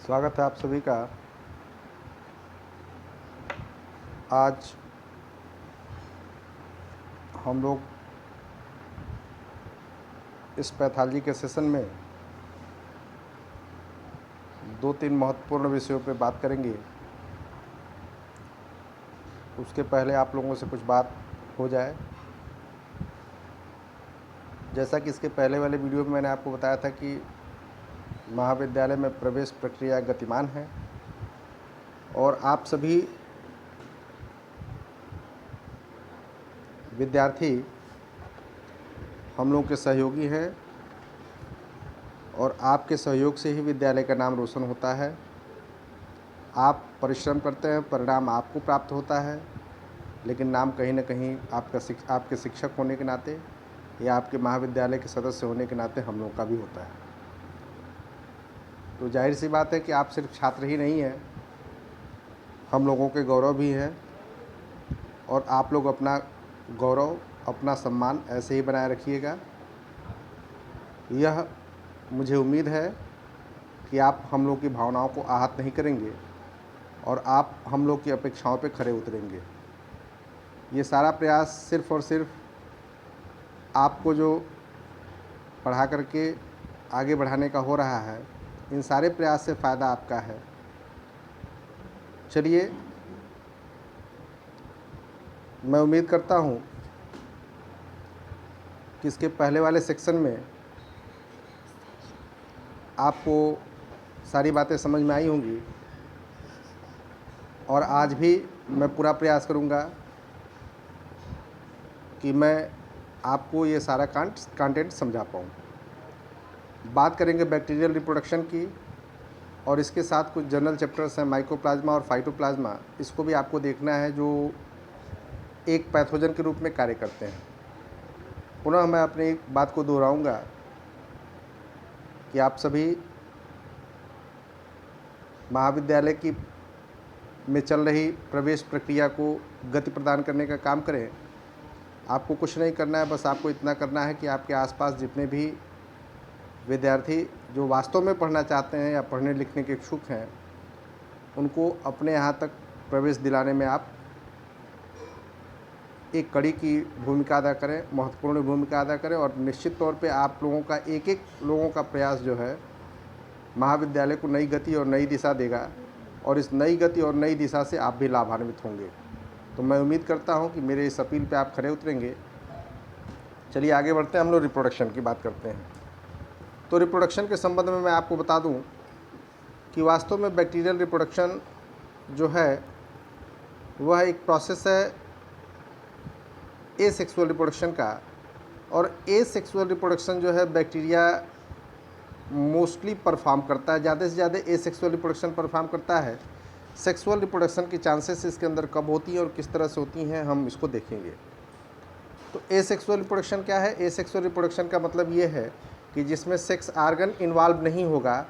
स्वागत है आप सभी का। आज हम लोग इस पैथोलॉजी के सेशन में दो तीन महत्वपूर्ण विषयों पर बात करेंगे। उसके पहले आप लोगों से कुछ बात हो जाए। जैसा कि इसके पहले वाले वीडियो में मैंने आपको बताया था कि महाविद्यालय में प्रवेश प्रक्रिया गतिमान है और आप सभी विद्यार्थी हम लोगों के सहयोगी हैं और आपके सहयोग से ही विद्यालय का नाम रोशन होता है। आप परिश्रम करते हैं, परिणाम आपको प्राप्त होता है, लेकिन नाम कहीं ना कहीं आपके शिक्षक होने के नाते या आपके महाविद्यालय के सदस्य होने के नाते हम लोगों का भी होता है। तो जाहिर सी बात है कि आप सिर्फ छात्र ही नहीं हैं, हम लोगों के गौरव भी हैं और आप लोग अपना गौरव, अपना सम्मान ऐसे ही बनाए रखिएगा। यह मुझे उम्मीद है कि आप हम लोग की भावनाओं को आहत नहीं करेंगे और आप हम लोग की अपेक्षाओं पे खरे उतरेंगे। ये सारा प्रयास सिर्फ़ और सिर्फ आपको जो पढ़ा करके आगे बढ़ाने का हो रहा है, इन सारे प्रयास से फ़ायदा आपका है। चलिए, मैं उम्मीद करता हूँ कि इसके पहले वाले सेक्शन में आपको सारी बातें समझ में आई होंगी और आज भी मैं पूरा प्रयास करूँगा कि मैं आपको ये सारा कंटेंट समझा पाऊँ। बात करेंगे बैक्टीरियल रिप्रोडक्शन की और इसके साथ कुछ जनरल चैप्टर्स हैं, माइकोप्लाज्मा और फाइटोप्लाज्मा। इसको भी आपको देखना है, जो एक पैथोजन के रूप में कार्य करते हैं। पुनः मैं अपनी एक बात को दोहराऊंगा कि आप सभी महाविद्यालय की में चल रही प्रवेश प्रक्रिया को गति प्रदान करने का काम करें। आपको कुछ नहीं करना है, बस आपको इतना करना है कि आपके आसपास जितने भी विद्यार्थी जो वास्तव में पढ़ना चाहते हैं या पढ़ने लिखने के इच्छुक हैं, उनको अपने यहाँ तक प्रवेश दिलाने में आप एक कड़ी की भूमिका अदा करें, महत्वपूर्ण भूमिका अदा करें। और निश्चित तौर पे आप लोगों का एक लोगों का प्रयास जो है महाविद्यालय को नई गति और नई दिशा देगा और इस नई गति और नई दिशा से आप भी लाभान्वित होंगे। तो मैं उम्मीद करता हूं कि मेरे इस अपील पे आप खरे उतरेंगे। चलिए आगे बढ़ते हैं, हम लोग रिप्रोडक्शन की बात करते हैं। तो रिप्रोडक्शन के संबंध में मैं आपको बता दूं कि वास्तव में बैक्टीरियल रिप्रोडक्शन जो है वह एक प्रोसेस है एसेक्सुअल रिप्रोडक्शन का। और एसेक्सुअल रिप्रोडक्शन जो है बैक्टीरिया मोस्टली परफॉर्म करता है, ज़्यादा से ज़्यादा एसेक्सुअल रिप्रोडक्शन परफॉर्म करता है। सेक्सुअल रिप्रोडक्शन की चांसेस इसके अंदर कब होती हैं और किस तरह से होती हैं, हम इसको देखेंगे। तो एसेक्सुअल रिप्रोडक्शन क्या है? एसेक्सुअल रिप्रोडक्शन का मतलब ये है कि जिसमें सेक्स आर्गन इन्वॉल्व नहीं होगा,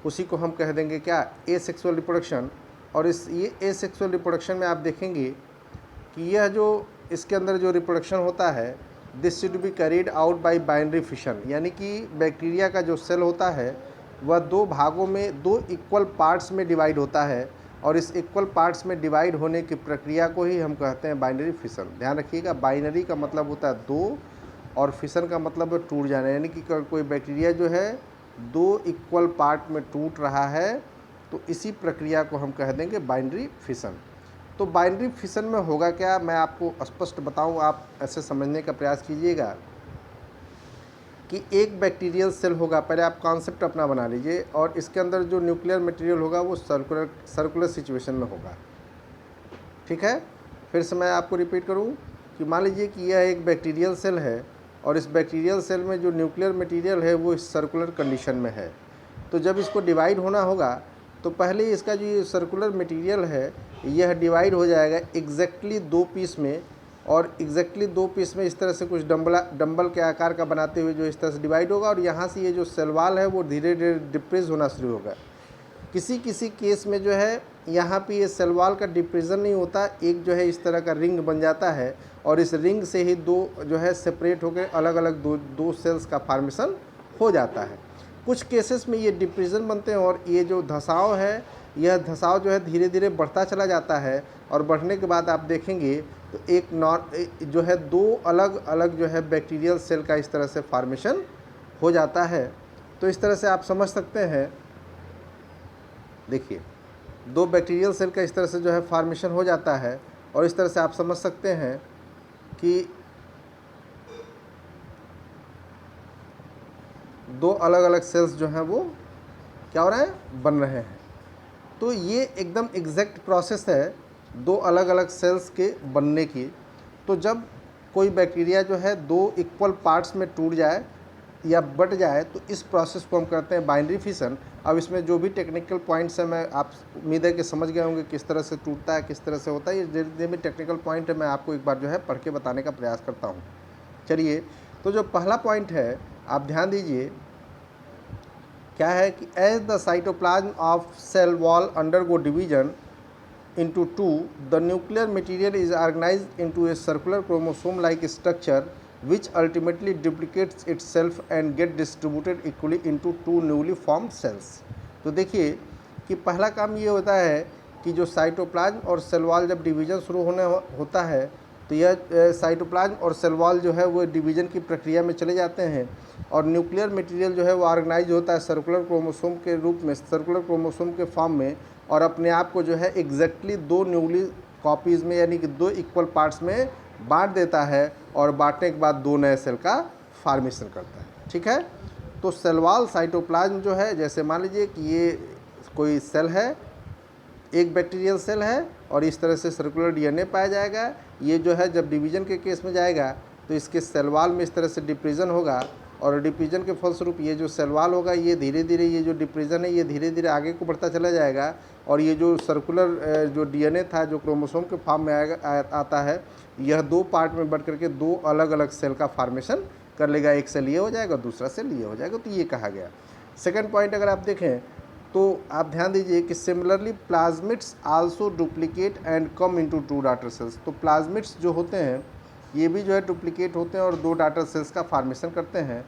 उसी को हम कह देंगे क्या? Asexual reproduction. और ये एसेक्सुअल रिप्रोडक्शन में आप देखेंगे कि यह जो इसके अंदर जो रिप्रोडक्शन होता है, this should be carried out by binary fission. यानी कि बैक्टीरिया का जो सेल होता है वह दो भागों में, दो इक्वल पार्ट्स में डिवाइड होता है और इस इक्वल पार्ट्स में डिवाइड होने की प्रक्रिया को ही हम कहते हैं बाइनरी फिशन। ध्यान रखिएगा, बाइनरी का मतलब होता है दो और फिशन का मतलब है टूट जाना। यानी कि कोई बैक्टीरिया जो है दो इक्वल पार्ट में टूट रहा है, तो इसी प्रक्रिया को हम कह देंगे बाइनरी फिशन। तो बाइनरी फिशन में होगा क्या, मैं आपको स्पष्ट बताऊं, आप ऐसे समझने का प्रयास कीजिएगा कि एक बैक्टीरियल सेल होगा। पहले आप कॉन्सेप्ट अपना बना लीजिए और इसके अंदर जो न्यूक्लियर मटेरियल होगा वो सर्कुलर सिचुएशन में होगा। ठीक है, फिर से मैं आपको रिपीट करूं कि मान लीजिए कि यह एक बैक्टीरियल सेल है और इस बैक्टीरियल सेल में जो न्यूक्लियर मटेरियल है वो इस सर्कुलर कंडीशन में है। तो जब इसको डिवाइड होना होगा तो पहले इसका जो ये सर्कुलर मटेरियल है यह डिवाइड हो जाएगा एग्जैक्टली दो पीस में, और एग्जैक्टली दो पीस में इस तरह से कुछ डंबल के आकार का बनाते हुए जो इस तरह से डिवाइड होगा और यहाँ से ये जो सेल वॉल है वो धीरे धीरे डिप्रेस होना शुरू होगा। किसी किसी केस में जो है यहाँ पे ये सेल वॉल का डिप्रेशन नहीं होता, एक जो है इस तरह का रिंग बन जाता है और इस रिंग से ही दो जो है सेपरेट होकर अलग अलग दो सेल्स का फॉर्मेशन हो जाता है। कुछ केसेस में ये डिप्रेशन बनते हैं और ये जो धसाव है, यह धसाव जो है धीरे धीरे बढ़ता चला जाता है और बढ़ने के बाद आप देखेंगे तो जो है दो अलग अलग जो है बैक्टीरियल सेल का इस तरह से फॉर्मेशन हो जाता है। तो इस तरह से आप समझ सकते हैं, देखिए दो बैक्टीरियल सेल का इस तरह से जो है फॉर्मेशन हो जाता है और इस तरह से आप समझ सकते हैं कि दो अलग अलग सेल्स जो हैं वो क्या हो रहे हैं, बन रहे हैं। तो ये एकदम एग्जैक्ट प्रोसेस है दो अलग अलग सेल्स के बनने की। तो जब कोई बैक्टीरिया जो है दो इक्वल पार्ट्स में टूट जाए या बट जाए तो इस प्रोसेस को हम करते हैं बाइनरी फिशन। अब इसमें जो भी टेक्निकल पॉइंट्स हैं, मैं आप उम्मीद है कि समझ गए होंगे किस तरह से टूटता है, किस तरह से होता है। ये जितने भी टेक्निकल पॉइंट है मैं आपको एक बार जो है पढ़ के बताने का प्रयास करता हूँ। चलिए, तो जो पहला पॉइंट है आप ध्यान दीजिए, क्या है कि as the cytoplasm of cell wall undergo division into two, the nuclear material is organized into a circular chromosome-like structure, which ultimately duplicates itself and get distributed equally into two newly formed cells. तो देखिए कि पहला काम ये होता है कि जो साइटोप्लाज्म और सेल वॉल जब डिवीज़न शुरू होने होता है तो यह साइटोप्लाज्म और सेल वॉल जो है वो डिवीज़न की प्रक्रिया में चले जाते हैं और न्यूक्लियर मटेरियल जो है वो ऑर्गेनाइज होता है सर्कुलर क्रोमोसोम के रूप में, सर्कुलर क्रोमोसोम के फॉर्म में, और अपने आप को जो है एग्जैक्टली दो न्यूली कॉपीज़ में यानी कि दो इक्वल पार्ट्स में बांट देता है और बांटने के बाद दो नए सेल का फॉर्मेशन करता है। ठीक है, तो सेल वॉल साइटोप्लाज्म जो है, जैसे मान लीजिए कि ये कोई सेल है, एक बैक्टीरियल सेल है और इस तरह से सर्कुलर डीएनए पाया जाएगा। ये जो है जब डिवीज़न के केस में जाएगा तो इसके सेल वॉल में इस तरह से डिप्रेशन होगा और डिप्रेशन के फलस्वरूप ये जो सेल वॉल होगा ये धीरे धीरे, ये जो डिप्रेशन है ये धीरे धीरे आगे को बढ़ता चला जाएगा और ये जो सर्कुलर जो डीएनए था जो क्रोमोसोम के फॉर्म में आता है, यह दो पार्ट में बढ़ करके दो अलग अलग सेल का फॉर्मेशन कर लेगा। एक सेल ये हो जाएगा, दूसरा सेल ये हो जाएगा। तो ये कहा गया। सेकेंड पॉइंट अगर आप देखें तो आप ध्यान दीजिए कि similarly plasmids also duplicate and come into two daughter cells. तो प्लाज्मिड्स जो होते हैं ये भी जो है डुप्लीकेट होते हैं और दो डॉटर सेल्स का फॉर्मेशन करते हैं।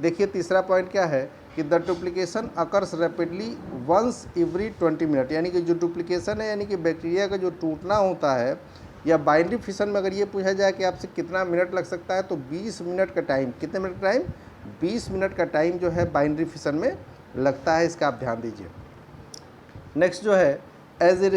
देखिए तीसरा पॉइंट क्या है कि the duplication occurs rapidly once every 20 minute, यानी कि जो डुप्लीकेशन है यानी कि बैक्टीरिया का जो टूटना होता है, या बाइनरी फिशन में अगर ये पूछा जाए कि आपसे कितना मिनट लग सकता है तो 20 मिनट का टाइम, कितने मिनट का टाइम, 20 मिनट का टाइम जो है बाइनरी फिशन में लगता है। इसका आप ध्यान दीजिए। नेक्स्ट जो है as a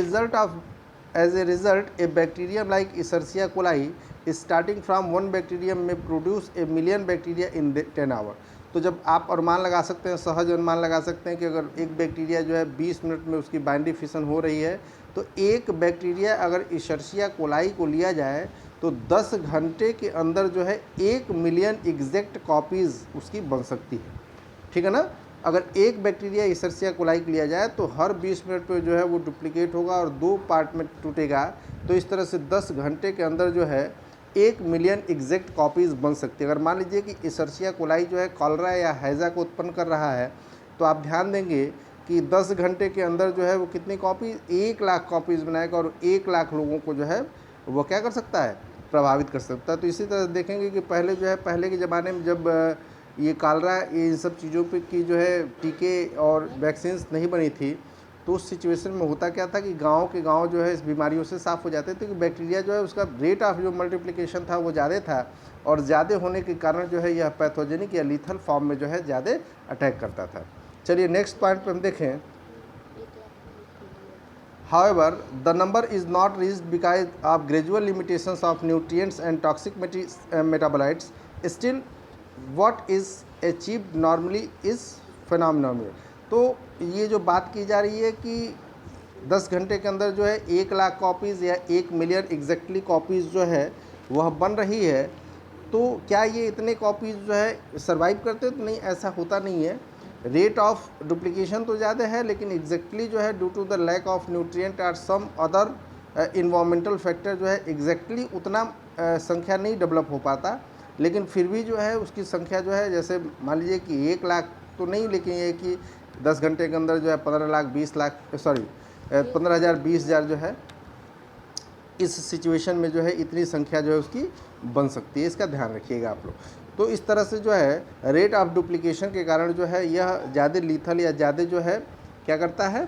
result a bacterium like Escherichia coli starting from one bacterium में produce a million bacteria in 10 hour. तो जब आप अनुमान लगा सकते हैं, सहज अनुमान लगा सकते हैं कि अगर एक बैक्टीरिया जो है 20 मिनट में उसकी बाइनरी फिशन हो रही है तो एक बैक्टीरिया अगर इशर्सिया कोलाई को लिया जाए तो 10 घंटे के अंदर जो है 1 मिलियन एग्जैक्ट कॉपीज़ उसकी बन सकती है। ठीक है ना। अगर एक बैक्टीरिया इशर्सिया कोलाई को लिया जाए तो हर 20 मिनट पे जो है वो डुप्लीकेट होगा और दो पार्ट में टूटेगा। तो इस तरह से 10 घंटे के अंदर जो है 1 मिलियन एग्जैक्ट कॉपीज़ बन सकती है। अगर मान लीजिए कि इशर्सिया कोलाई जो है कॉलरा या हैज़ा को उत्पन्न कर रहा है तो आप ध्यान देंगे कि 10 घंटे के अंदर जो है वो कितनी कॉपीज़, 1 लाख कॉपीज़ बनाएगा और 1 लाख लोगों को जो है वो क्या कर सकता है, प्रभावित कर सकता है। तो इसी तरह देखेंगे कि पहले जो है, पहले के ज़माने में जब ये कॉलरा ये इन सब चीज़ों पे की जो है टीके और वैक्सीन्स नहीं बनी थी तो उस सिचुएशन में होता क्या था कि गांव के गांव जो है इस बीमारियों से साफ़ हो जाते थे कि बैक्टीरिया जो है उसका रेट ऑफ जो मल्टीप्लिकेशन था वो ज़्यादा था और ज़्यादा होने के कारण जो है यह पैथोजेनिक या लीथल फॉर्म में जो है ज़्यादा अटैक करता था। चलिए नेक्स्ट पॉइंट पर हम देखें। However, the number is not reached because of gradual limitations of nutrients and toxic metabolites. Still, what is achieved normally is phenomenal. तो ये जो बात की जा रही है कि 10 घंटे के अंदर जो है 1 लाख कॉपीज़ या 1 मिलियन एग्जैक्टली कॉपीज़ जो है वह बन रही है, तो क्या ये इतने कॉपीज़ जो है सर्वाइव करते? तो नहीं, ऐसा होता नहीं है। रेट ऑफ डुप्लीकेशन तो ज़्यादा है लेकिन एग्जैक्टली जो है due to the lack of nutrient और सम अदर इन्वायरमेंटल फैक्टर जो है एग्जैक्टली उतना संख्या नहीं डेवलप हो पाता, लेकिन फिर भी जो है उसकी संख्या जो है, जैसे मान लीजिए कि 1 लाख तो नहीं, लेकिन ये कि 10 घंटे के अंदर जो है 15,000 20,000 जो है इस सिचुएशन में जो है इतनी संख्या जो है उसकी बन सकती है। इसका ध्यान रखिएगा आप लोग। तो इस तरह से जो है रेट ऑफ डुप्लीकेशन के कारण जो है यह ज़्यादा लीथल या ज़्यादा जो है क्या करता है,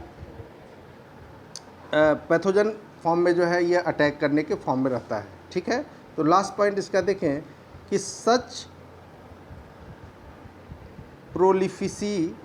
पैथोजन फॉर्म में जो है यह अटैक करने के फॉर्म में रहता है। ठीक है, तो लास्ट पॉइंट इसका देखें कि such prolificacy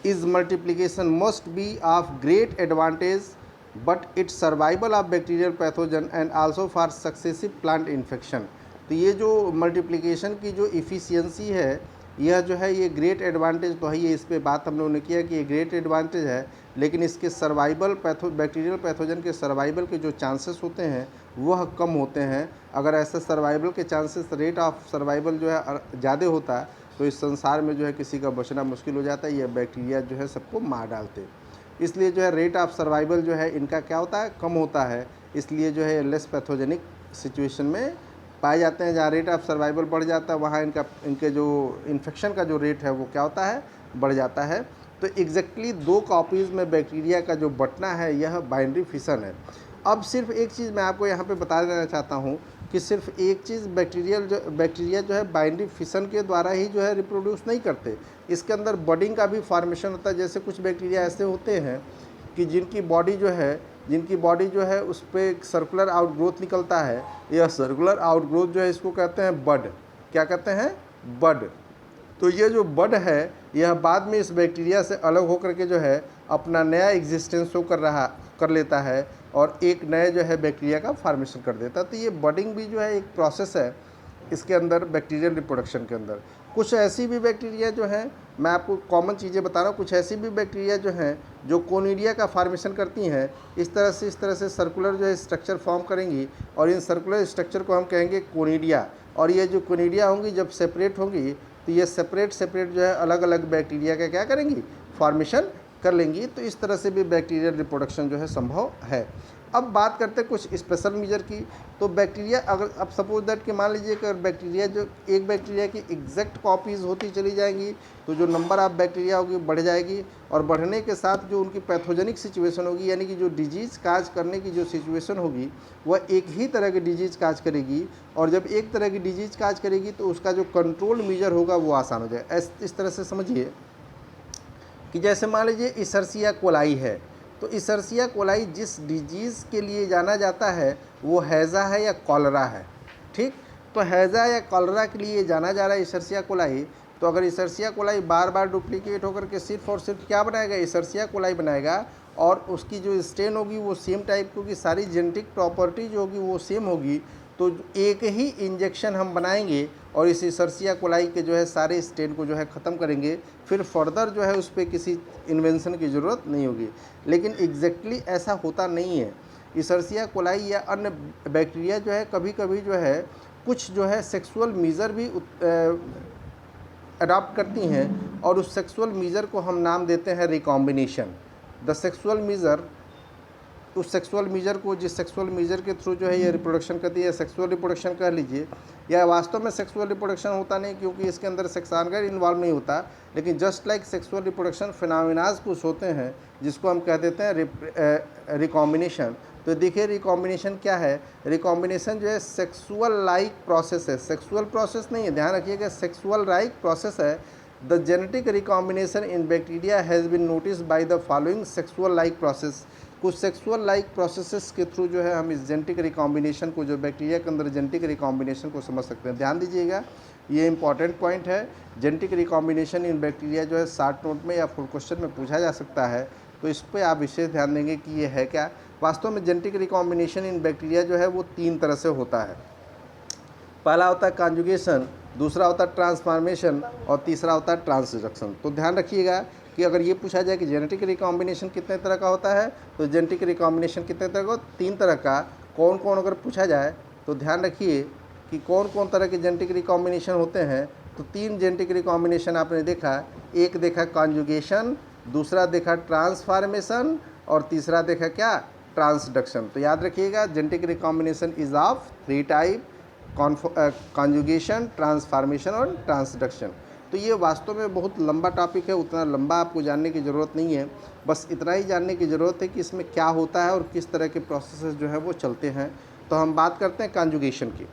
is multiplication must be of great advantage but it's survival of bacterial pathogen and also for successive plant infection. तो ये जो मल्टीप्लिकेशन की जो इफ़िशियंसी है यह जो है ये ग्रेट एडवांटेज तो है, ये इस पे बात हम लोगों ने किया कि ये ग्रेट एडवांटेज है, लेकिन इसके सर्वाइवल बैक्टीरियल पैथोजन के सर्वाइवल के जो चांसेस होते हैं वह कम होते हैं। अगर ऐसे सर्वाइवल के चांसेस, रेट ऑफ सर्वाइवल जो है ज़्यादा होता है तो इस संसार में जो है किसी का बचना मुश्किल हो जाता है, यह बैक्टीरिया जो है सबको मार डालते हैं। इसलिए जो है रेट ऑफ सर्वाइवल जो है इनका क्या होता है, कम होता है। इसलिए जो है लेस पैथोजेनिक सिचुएशन में पाए जाते हैं। जहाँ रेट ऑफ सर्वाइवल बढ़ जाता है वहाँ इनके जो इन्फेक्शन का जो रेट है वो क्या होता है, बढ़ जाता है। तो एग्जैक्टली 2 कॉपीज़ में बैक्टीरिया का जो बंटना है यह बाइनरी फिशन है। अब सिर्फ एक चीज़ मैं आपको यहाँ पे बता देना चाहता हूँ कि सिर्फ एक चीज़ बैक्टीरिया जो है बाइनरी फिशन के द्वारा ही जो है रिप्रोड्यूस नहीं करते, इसके अंदर बडिंग का भी फॉर्मेशन होता है। जैसे कुछ बैक्टीरिया ऐसे होते हैं कि जिनकी बॉडी जो है उस पर सर्कुलर आउटग्रोथ निकलता है। यह सर्कुलर आउटग्रोथ जो है इसको कहते हैं बड। क्या कहते हैं, बड। तो ये जो बड है यह बाद में इस बैक्टीरिया से अलग होकर के जो है अपना नया एग्जिस्टेंस शो कर लेता है और एक नए जो है बैक्टीरिया का फॉर्मेशन कर देता है। तो ये बडिंग भी जो है एक प्रोसेस है इसके अंदर, बैक्टीरियल रिप्रोडक्शन के अंदर। कुछ ऐसी भी बैक्टीरिया जो हैं, मैं आपको कॉमन चीज़ें बता रहा हूँ, कुछ ऐसी भी बैक्टीरिया जो हैं जो कोनिडिया का फॉर्मेशन करती हैं। इस तरह से सर्कुलर जो है स्ट्रक्चर फॉर्म करेंगी और इन सर्कुलर स्ट्रक्चर को हम कहेंगे कोनिडिया। और ये जो कोनिडिया होंगी जब सेपरेट होंगी तो ये सेपरेट जो है अलग अलग बैक्टीरिया का क्या करेंगी, फॉर्मेशन कर लेंगी। तो इस तरह से भी बैक्टीरियल रिप्रोडक्शन जो है संभव है। अब बात करते हैं कुछ स्पेशल मेजर की। तो बैक्टीरिया, अगर अब सपोज दैट कि मान लीजिए कि बैक्टीरिया जो एक बैक्टीरिया की एग्जैक्ट कॉपीज़ होती चली जाएंगी तो जो नंबर ऑफ बैक्टीरिया होगी बढ़ जाएगी, और बढ़ने के साथ जो उनकी पैथोजेनिक सिचुएशन होगी, यानी कि जो डिजीज़ काज करने की जो सिचुएशन होगी वह एक ही तरह की डिजीज़ काज करेगी। और जब एक तरह की डिजीज़ काज करेगी तो उसका जो कंट्रोल मेजर होगा वो आसान हो जाए। इस तरह से समझिए कि जैसे मान लीजिए इशर्सिया कोलाई है, तो इशर्सिया कोलाई जिस डिजीज़ के लिए जाना जाता है वो हैज़ा है या कॉलरा है। ठीक, तो हैज़ा या कॉलरा के लिए जाना जा रहा है इशर्सिया कोलाई। तो अगर इशर्सिया कोलाई बार बार डुप्लीकेट होकर के सिर्फ और सिर्फ क्या बनाएगा, इशर्सिया कोलाई बनाएगा, और उसकी जो स्ट्रेन होगी वो सेम टाइप की होगी, सारी जेनेटिक प्रॉपर्टी जो होगी वो सेम होगी। तो एक ही इंजेक्शन हम बनाएंगे और इस इशर्सिया कोलाई के जो है सारे स्ट्रेन को जो है ख़त्म करेंगे, फिर फर्दर जो है उस पर किसी इन्वेंशन की ज़रूरत नहीं होगी। लेकिन एग्जैक्टली ऐसा होता नहीं है। इशर्सिया कोलाई या अन्य बैक्टीरिया जो है कभी कभी जो है कुछ जो है सेक्सुअल मीज़र भी अडॉप्ट करती हैं, और उस सेक्सुअल मीज़र को हम नाम देते हैं रिकॉम्बिनेशन। द सेक्सुअल मीज़र, उस सेक्सुअल मीज़र को, जिस सेक्सुअल मीज़र के थ्रू जो है ये रिप्रोडक्शन करती है, सेक्सुअल रिप्रोडक्शन कह लीजिए, या वास्तव में सेक्सुअल रिप्रोडक्शन होता नहीं क्योंकि इसके अंदर सेक्स ऑर्गन इन्वॉल्व नहीं होता, लेकिन just like sexual reproduction phenomenas कुछ होते हैं जिसको हम कह देते हैं रिकॉम्बिनेशन। तो देखिए रिकॉम्बिनेशन क्या है, रिकॉम्बिनेशन जो है सेक्सुअल लाइक प्रोसेस है, सेक्सुअल प्रोसेस नहीं है, ध्यान रखिएगा, सेक्सुअल लाइक प्रोसेस है। The genetic recombination in bacteria has been notice by the following sexual like process. कुछ सेक्सुअल लाइक प्रोसेसेस के थ्रू जो है हम इस जेनेटिक रिकॉम्बिनेशन को, जो बैक्टीरिया के अंदर जेनेटिक रिकॉम्बिनेशन को समझ सकते हैं। ध्यान दीजिएगा, ये इंपॉर्टेंट पॉइंट है। जेनेटिक रिकॉम्बिनेशन इन बैक्टीरिया जो है शॉर्ट नोट में या फुल क्वेश्चन में पूछा जा सकता है, तो इस पर आप विशेष ध्यान देंगे कि ये है क्या। वास्तव में जेनेटिक रिकॉम्बिनेशन इन बैक्टीरिया जो है वो 3 तरह से होता है। पहला होता है कॉन्जुगेशन, दूसरा होता है ट्रांसफॉर्मेशन, और तीसरा होता है ट्रांसडक्शन। तो ध्यान रखिएगा कि अगर ये पूछा जाए कि जेनेटिक रिकॉम्बिनेशन कितने तरह का होता है, तो जेनेटिक रिकॉम्बिनेशन कितने तरह का, 3 तरह का। कौन कौन अगर पूछा जाए तो ध्यान रखिए कि कौन कौन तरह के जेनेटिक रिकॉम्बिनेशन होते हैं। तो 3 जेनेटिक रिकॉम्बिनेशन आपने देखा, एक देखा कॉन्जुगेशन, दूसरा देखा ट्रांसफॉर्मेशन, और तीसरा देखा क्या, ट्रांसडक्शन। तो याद रखिएगा genetic recombination is of 3 type, conjugation, transformation और ट्रांसडक्शन। तो ये वास्तव में बहुत लंबा टॉपिक है, उतना लंबा आपको जानने की ज़रूरत नहीं है, बस इतना ही जानने की ज़रूरत है कि इसमें क्या होता है और किस तरह के प्रोसेसेस जो है वो चलते हैं। तो हम बात करते हैं कॉन्जुगेशन की।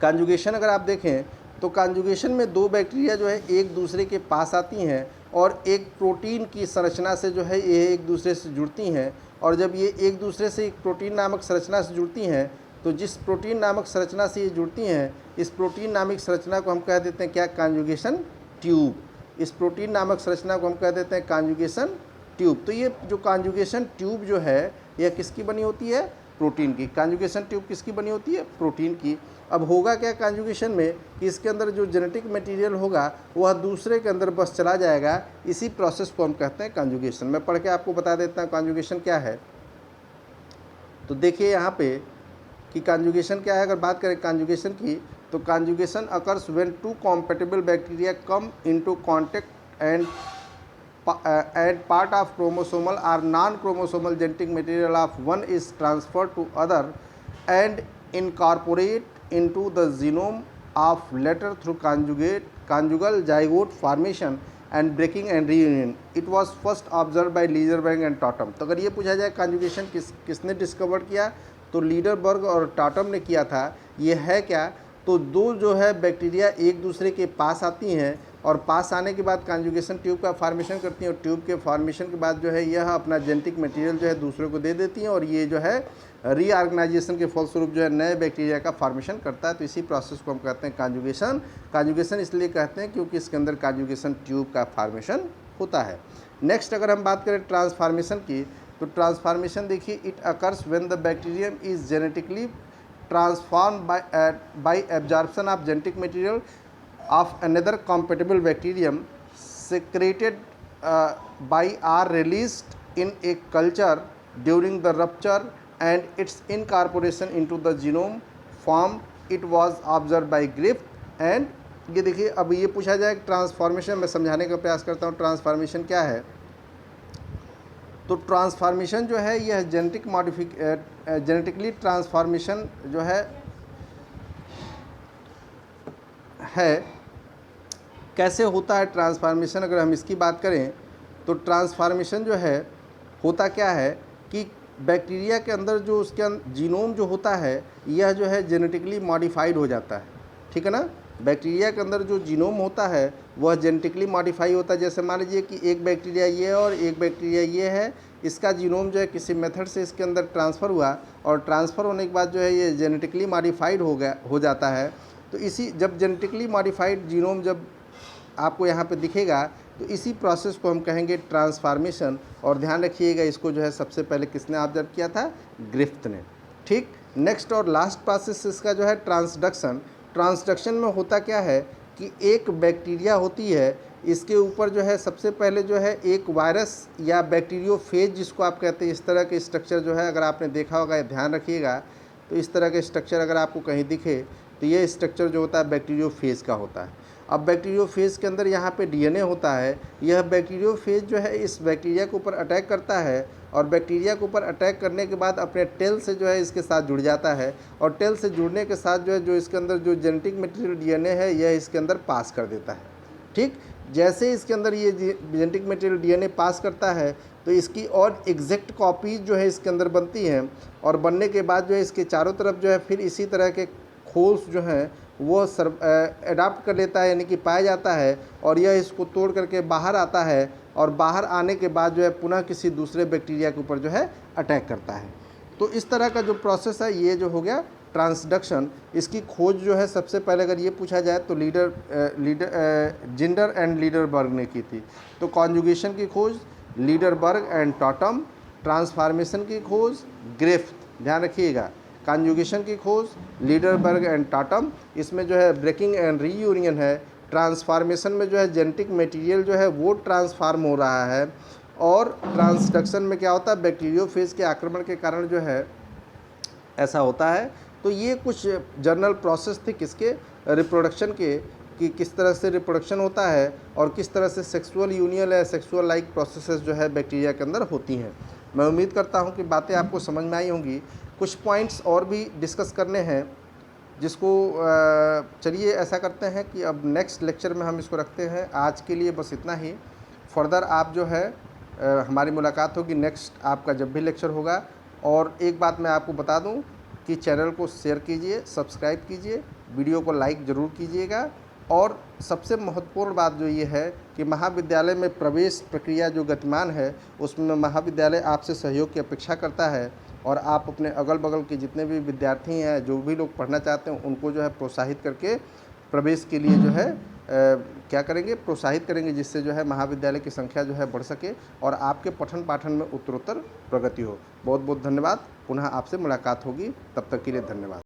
कॉन्जुगेशन अगर आप देखें तो कॉन्जुगेशन में दो बैक्टीरिया जो है एक दूसरे के पास आती हैं और एक प्रोटीन की संरचना से जो है ये एक दूसरे से जुड़ती हैं, और जब ये एक दूसरे से एक प्रोटीन नामक संरचना से जुड़ती हैं तो जिस प्रोटीन नामक संरचना से ये जुड़ती हैं, इस प्रोटीन नामक संरचना को हम कह देते हैं क्या? Conjugation tube. इस प्रोटीन नामक संरचना को हम कह देते हैं कॉन्जुगेशन ट्यूब। तो ये जो कॉन्जुगेशन ट्यूब जो है यह किसकी बनी होती है? प्रोटीन की। कॉन्जुगेशन ट्यूब किसकी बनी होती है? प्रोटीन की। अब होगा क्या कॉन्जुगेशन में कि इसके अंदर जो जेनेटिक मटेरियल होगा वह दूसरे के अंदर बस चला जाएगा। इसी प्रोसेस को हम कहते हैं कॉन्जुगेशन। मैं पढ़ के आपको बता देता हूँ कॉन्जुगेशन क्या है। तो देखिए यहाँ पे कि कॉन्जुगेशन क्या है। अगर बात करें कॉन्जुगेशन की तो conjugation occurs when two compatible bacteria come into contact and part of chromosomal or non-chromosomal genetic material of one is transferred to other and incorporate into the genome of latter through conjugal zygote formation and breaking and reunion. It was first observed by Lederberg and Tatum. तो अगर ये पूछा जाए conjugation किसने discover किया, तो Lederberg और Tatum ने किया था। ये है क्या? तो दो जो है बैक्टीरिया एक दूसरे के पास आती हैं और पास आने के बाद कॉन्जुगेशन ट्यूब का फॉर्मेशन करती हैं, और ट्यूब के फॉर्मेशन के बाद जो है यह अपना जेनेटिक मटेरियल जो है दूसरे को दे देती हैं, और ये जो है रीऑर्गेनाइजेशन के फलस्वरूप जो है नए बैक्टीरिया का फॉर्मेशन करता है। तो इसी प्रोसेस को हम कहते हैं कॉन्जुगेशन। कॉन्जुगेशन इसलिए कहते हैं क्योंकि इसके अंदर कॉन्जुगेशन ट्यूब का फॉर्मेशन होता है। नेक्स्ट अगर हम बात करें ट्रांसफॉर्मेशन की, तो ट्रांसफॉर्मेशन देखिए, it occurs when the bacterium is genetically transformed by absorption of genetic material of another compatible bacterium secreted by or released in a culture during the rupture and its incorporation into the genome form. It was observed by Griffith and ये देखिए, अब ये पूछा जाए transformation, मैं समझाने का प्रयास करता हूँ ट्रांसफॉर्मेशन क्या है। तो ट्रांसफॉर्मेशन जो है यह जेनेटिकली ट्रांसफॉर्मेशन जो है कैसे होता है ट्रांसफॉर्मेशन। अगर हम इसकी बात करें तो ट्रांसफॉर्मेशन जो है होता क्या है कि बैक्टीरिया के अंदर जो उसके जीनोम जो होता है यह जो है जेनेटिकली मॉडिफाइड हो जाता है, ठीक है ना। बैक्टीरिया के अंदर जो जीनोम होता है वह जेनेटिकली मॉडिफाई होता है। जैसे मान लीजिए कि एक बैक्टीरिया ये है और एक बैक्टीरिया ये है, इसका जीनोम जो है किसी मेथड से इसके अंदर ट्रांसफ़र हुआ, और ट्रांसफ़र होने के बाद जो है ये जेनेटिकली मॉडिफाइड हो जाता है। तो इसी जब जेनेटिकली मॉडिफाइड जीनोम जब आपको यहाँ पे दिखेगा तो इसी प्रोसेस को हम कहेंगे ट्रांसफॉर्मेशन। और ध्यान रखिएगा इसको जो है सबसे पहले किसने ऑब्जर्व किया था? ग्रिफ्थ ने, ठीक। नेक्स्ट और लास्ट प्रोसेस इसका जो है ट्रांसडक्शन। ट्रांसडक्शन में होता क्या है कि एक बैक्टीरिया होती है, इसके ऊपर जो है सबसे पहले जो है एक वायरस या बैक्टीरियोफेज जिसको आप कहते हैं, इस तरह के स्ट्रक्चर जो है अगर आपने देखा होगा, ध्यान रखिएगा। तो इस तरह के स्ट्रक्चर अगर आपको कहीं दिखे तो ये स्ट्रक्चर जो होता है बैक्टीरियोफेज का होता है। अब बैक्टीरियोफेज के अंदर यहाँ पे डीएनए होता है। यह बैक्टीरियोफेज जो है इस बैक्टीरिया के ऊपर अटैक करता है, और बैक्टीरिया के ऊपर अटैक करने के बाद अपने टेल से जो है इसके साथ जुड़ जाता है, और टेल से जुड़ने के साथ जो है जो इसके अंदर जो जेनेटिक मटेरियल डीएनए है यह इसके अंदर पास कर देता है, ठीक। जैसे इसके अंदर ये जेनेटिक मटेरियल डीएनए पास करता है तो इसकी और एग्जैक्ट कॉपीज जो है इसके अंदर बनती हैं, और बनने के बाद जो है इसके चारों तरफ जो है फिर इसी तरह के खोल्स जो हैं वो अडाप्ट कर लेता है, यानी कि पाया जाता है, और यह इसको तोड़ करके बाहर आता है, और बाहर आने के बाद जो है पुनः किसी दूसरे बैक्टीरिया के ऊपर जो है अटैक करता है। तो इस तरह का जो प्रोसेस है ये जो हो गया ट्रांसडक्शन। इसकी खोज जो है सबसे पहले अगर ये पूछा जाए तो जिंडर एंड लीडरबर्ग ने की थी। तो कॉन्जुगेशन की खोज लीडरबर्ग एंड टॉटम, ट्रांसफॉर्मेशन की खोज ग्रिफ्थ, ध्यान रखिएगा। कॉन्जुगेशन की खोज लीडरबर्ग एंड टॉटम, इसमें जो है ब्रेकिंग एंड रीयूनियन है। ट्रांसफॉर्मेशन में जो है जेनेटिक मटेरियल जो है वो ट्रांसफार्म हो रहा है, और ट्रांसडक्शन में क्या होता है? बैक्टीरियोफेज के आक्रमण के कारण जो है ऐसा होता है। तो ये कुछ जनरल प्रोसेस थे किसके? रिप्रोडक्शन के, कि किस तरह से रिप्रोडक्शन होता है और किस तरह से सेक्सुअल यूनियन या सेक्सुअल लाइक प्रोसेसेस जो है बैक्टीरिया के अंदर होती हैं। मैं उम्मीद करता हूँ कि बातें आपको समझ में आई होंगी। कुछ पॉइंट्स और भी डिस्कस करने हैं जिसको चलिए ऐसा करते हैं कि अब नेक्स्ट लेक्चर में हम इसको रखते हैं। आज के लिए बस इतना ही। फर्दर आप जो है हमारी मुलाकात होगी नेक्स्ट आपका जब भी लेक्चर होगा। और एक बात मैं आपको बता दूं कि चैनल को शेयर कीजिए, सब्सक्राइब कीजिए, वीडियो को लाइक ज़रूर कीजिएगा, और सबसे महत्वपूर्ण बात जो ये है कि महाविद्यालय में प्रवेश प्रक्रिया जो गतिमान है, उसमें महाविद्यालय आपसे सहयोग की अपेक्षा करता है और आप अपने अगल बगल के जितने भी विद्यार्थी हैं, जो भी लोग पढ़ना चाहते हैं, उनको जो है प्रोत्साहित करके प्रवेश के लिए जो है क्या करेंगे, प्रोत्साहित करेंगे, जिससे जो है महाविद्यालय की संख्या जो है बढ़ सके और आपके पठन पाठन में उत्तरोत्तर प्रगति हो। बहुत बहुत धन्यवाद। पुनः आपसे मुलाकात होगी, तब तक के लिए धन्यवाद।